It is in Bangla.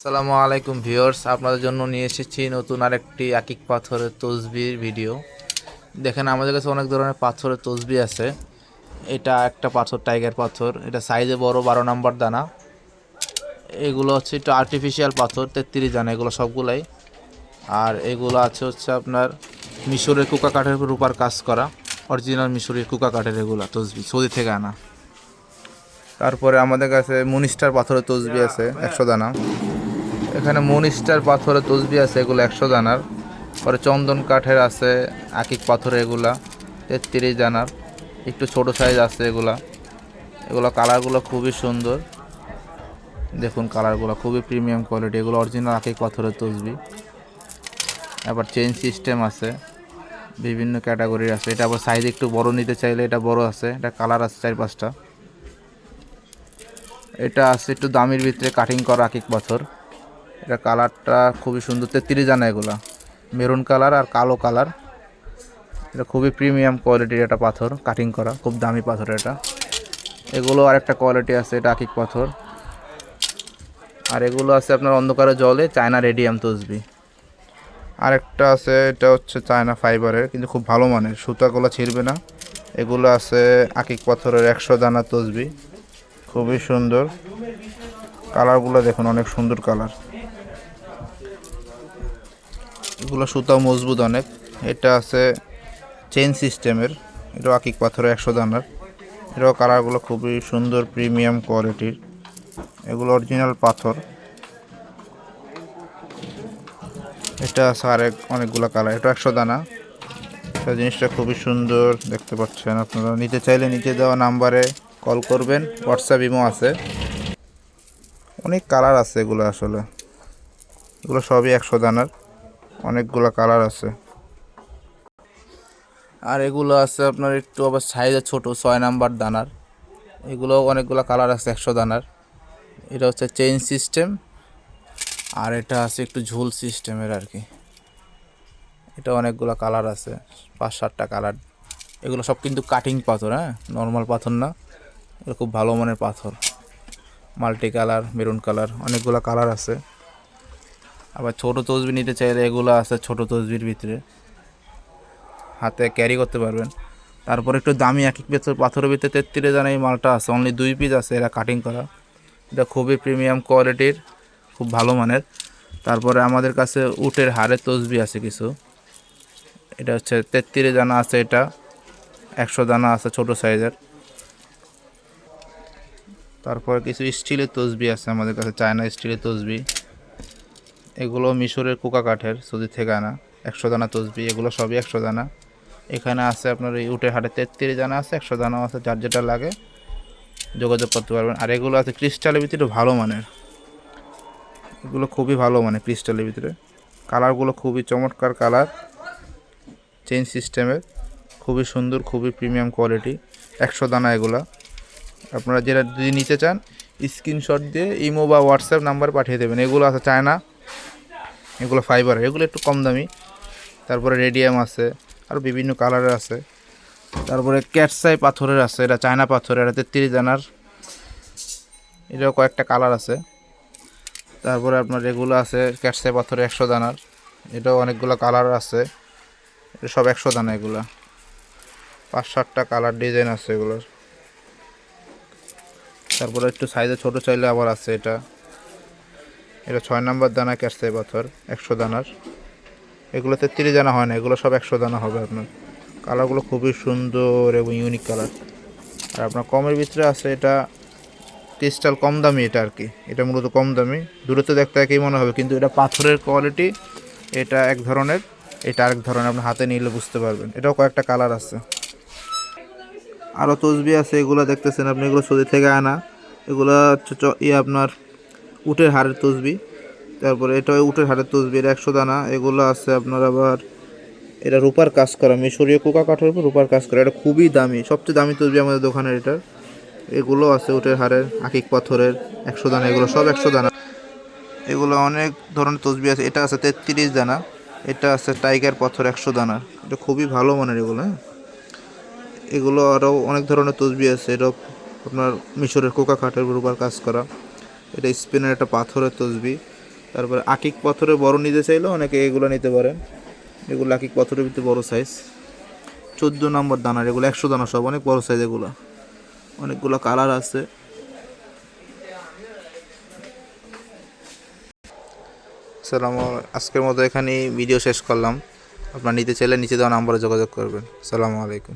আসসালামু আলাইকুম ভিউয়ার্স, আপনাদের জন্য নিয়ে এসেছি নতুন আরেকটি আকিক পাথরের তসবির ভিডিও। দেখেন, আমাদের কাছে অনেক ধরনের পাথরের তসবি আছে। এটা একটা পাথর, টাইগার পাথর। এটা সাইজে বড়, 12 নম্বর দানা। এগুলো হচ্ছে একটু আর্টিফিশিয়াল পাথর, 33 দানা এগুলো সবগুলাই। আর এগুলো হচ্ছে আপনার মিশরের কুকা কাঠের উপর রূপার কাজ করা, অরিজিনাল মিশরের কুকা কাঠের এগুলো তসবি, সৌদি থেকে আনা। তারপরে আমাদের কাছে মুনিস্টার পাথরের তসবি আছে 100 দানা। এখানে মুনিস্টার পাথরের তসবি আছে, এগুলো 100 দানার। পরে চন্দন কাঠের আছে আকিক পাথরের, এগুলা 33 দানার। একটু ছোট সাইজ আছে এগুলা। এগুলো কালারগুলো খুবই সুন্দর, দেখুন কালারগুলো খুবই প্রিমিয়াম কোয়ালিটি। এগুলো অরিজিনাল আকিক পাথরের তসবি। আবার চেইন সিস্টেম আছে, বিভিন্ন ক্যাটাগরির আছে। এটা আবার সাইজ একটু বড় নিতে চাইলে এটা বড় আছে। এটা কালার আছে 4-5টা। এটা আছে একটু দামির ভিতরে কাটিং করা আকিক পাথর। এটা কালারটা খুবই সুন্দর, 33 দানা এগুলা, মেরুন কালার আর কালো কালার। এটা খুবই প্রিমিয়াম কোয়ালিটির একটা পাথর, কাটিং করা, খুব দামি পাথর এটা। এগুলো আরেকটা কোয়ালিটি আছে, এটা আকিক পাথর। আর এগুলো আছে আপনার অন্ধকারে জলে চায়না রেডিয়াম তসবি। আরেকটা আছে, এটা হচ্ছে চায়না ফাইবারের, কিন্তু খুব ভালো মানের, সুতাগুলো ছিঁড়বে না। এগুলো আছে আকিক পাথরের 100 দানা তসবি, খুবই সুন্দর। কালারগুলো দেখুন, অনেক সুন্দর কালার। এগুলো সুতাও মজবুত অনেক। এটা আছে চেইন সিস্টেমের, এটাও আকিক পাথরের 100 দানার। এটাও কালারগুলো খুবই সুন্দর, প্রিমিয়াম কোয়ালিটির। এগুলো অরিজিনাল পাথর। এটা আছে আরেক অনেকগুলো কালার, এটা 100 দানা। এটা জিনিসটা খুবই সুন্দর, দেখতে পাচ্ছেন। আপনারা নিতে চাইলে নিচে দেওয়া নাম্বারে কল করবেন, হোয়াটসঅ্যাপ ইমো আছে। অনেক কালার আছে এগুলো, আসলে এগুলো সবই 100 দানার, অনেকগুলো কালার আছে। আর এগুলো আছে আপনার একটু আবার সাইজে ছোট, 6 নম্বর দানার। এগুলো অনেকগুলো কালার আছে 100 দানার। এটা হচ্ছে চেইন সিস্টেম, আর এটা আছে একটু ঝুল সিস্টেমের আর কি। এটা অনেকগুলো কালার আছে, 5-7টা কালার। এগুলো সব কিন্তু কাটিং পাথর, হ্যাঁ, নর্মাল পাথর না। এগুলো খুব ভালো মানের পাথর, মাল্টি কালার, মেরুন কালার, অনেকগুলো কালার আছে। আবার ছোট তসবি নিতে চাইলে এগুলো আছে ছোট তসবির ভিতরে, হাতে ক্যারি করতে পারবেন। তারপর একটু দামি এক এক পাথরের ভিতরে 33 দানা এই মালটা আছে, অনলি 2 পিস আছে, এরা কাটিং করা। এটা খুবই প্রিমিয়াম কোয়ালিটির, খুব ভালো মানের। তারপরে আমাদের কাছে উটের হাড়ের তসবি আছে কিছু। এটা হচ্ছে 33 দানা আছে, এটা 100 দানা আছে ছোট সাইজের। তারপরে কিছু স্টিলের তসবি আছে আমাদের কাছে, চায়না স্টিলের তসবি। এগুলো মিশরের কুকা কাঠের, সৌদি থেকে আনা, 100 দানা তসবি। এগুলো সবই 100 দানা। এখানে আছে আপনার এই উটের হাড়ে 33 দানা আছে, 100 দানাও আছে, যার যেটা লাগে যোগাযোগ করতে পারবেন। আর এগুলো আছে ক্রিস্টালের ভিতরে ভালো মানের, এগুলো খুবই ভালো মানে ক্রিস্টালের ভিতরে। কালারগুলো খুবই চমৎকার কালার, চেইন সিস্টেমের, খুবই সুন্দর, খুবই প্রিমিয়াম কোয়ালিটি। 100 দানা এগুলা। আপনারা যেটা যদি নিতে চান স্ক্রিনশট দিয়ে ইমো বা হোয়াটসঅ্যাপ নাম্বার পাঠিয়ে দেবেন। এগুলো আছে চায়না, এগুলো ফাইবার, এগুলো একটু কম দামি। তারপরে রেডিয়াম আছে, আর বিভিন্ন কালারের আছে। তারপরে ক্যাটসাই পাথরের আছে, এটা চায়না পাথরের, এটা 33 দানার। এটাও কয়েকটা কালার আছে। তারপরে আপনার এগুলো আছে ক্যাটসাই পাথরের 100 দানার, এটাও অনেকগুলো কালার আছে। এটা সব 100 দানা, এগুলো 5-7টা কালার ডিজাইন আছে এগুলোর। তারপরে একটু সাইজে ছোট চাইলে আবার আছে, এটা এটা 6 নম্বর দানা ক্যাটসাই পাথর, 100 দানার। এগুলো 33 দানা হয় না, এগুলো সব 100 দানা হবে আপনার। কালারগুলো খুবই সুন্দর এবং ইউনিক কালার। আর আপনার কমের ভিতরে আছে, এটা ক্রিস্টাল কম দামি, এটা আর কি, এটা মূলত কম দামি। দূরত্ব দেখতে একই মনে হবে, কিন্তু এটা পাথরের কোয়ালিটি, এটা এক ধরনের, এটা আরেক ধরনের। আপনি হাতে নিলে বুঝতে পারবেন। এটাও কয়েকটা কালার আছে। আরও তসবি আছে, এগুলো দেখতেছেন আপনি, এগুলো সৌদি থেকে আনা। এগুলো আপনার উটের হাড়ের তসবি। তারপরে এটা উটের হাড়ের তসবি, এটা 100 দানা। এগুলো আছে আপনার আবার, এটা রূপার কাজ করা, মিশরীয় কোকা কাঠের উপর রূপার কাজ করা। এটা খুবই দামি, সবচেয়ে দামি তসবি আমাদের দোকানের এটার। এগুলো আছে উটের হাড়ের, আকিক পাথরের, 100 দানা। এগুলো সব 100 দানা। এগুলো অনেক ধরনের তসবি আছে। এটা আছে 33 দানা। এটা আছে টাইগার পাথর, 100 দানা। এটা খুবই ভালো মানের এগুলো, হ্যাঁ। এগুলো আরও অনেক ধরনের তসবি আছে। এটা আপনার মিশরের কোকা কাঠের রূপার কাজ করা। এটা স্পেনের একটা পাথরের তসবি। তারপরে আকিক পাথরে বড় নিতে চাইলেও অনেকে এগুলো নিতে পারেন। এগুলো আকিক পাথরের ভিতরে বড় সাইজ, 14 নম্বর দানার, এগুলো 100 দানা সব, অনেক বড় সাইজ এগুলো, অনেকগুলো কালার আছে। আজকের মতো এখানেই ভিডিও শেষ করলাম। আপনারা নিতে চাইলে নিচে দেওয়া নাম্বারে যোগাযোগ করবেন। আসসালামু আলাইকুম।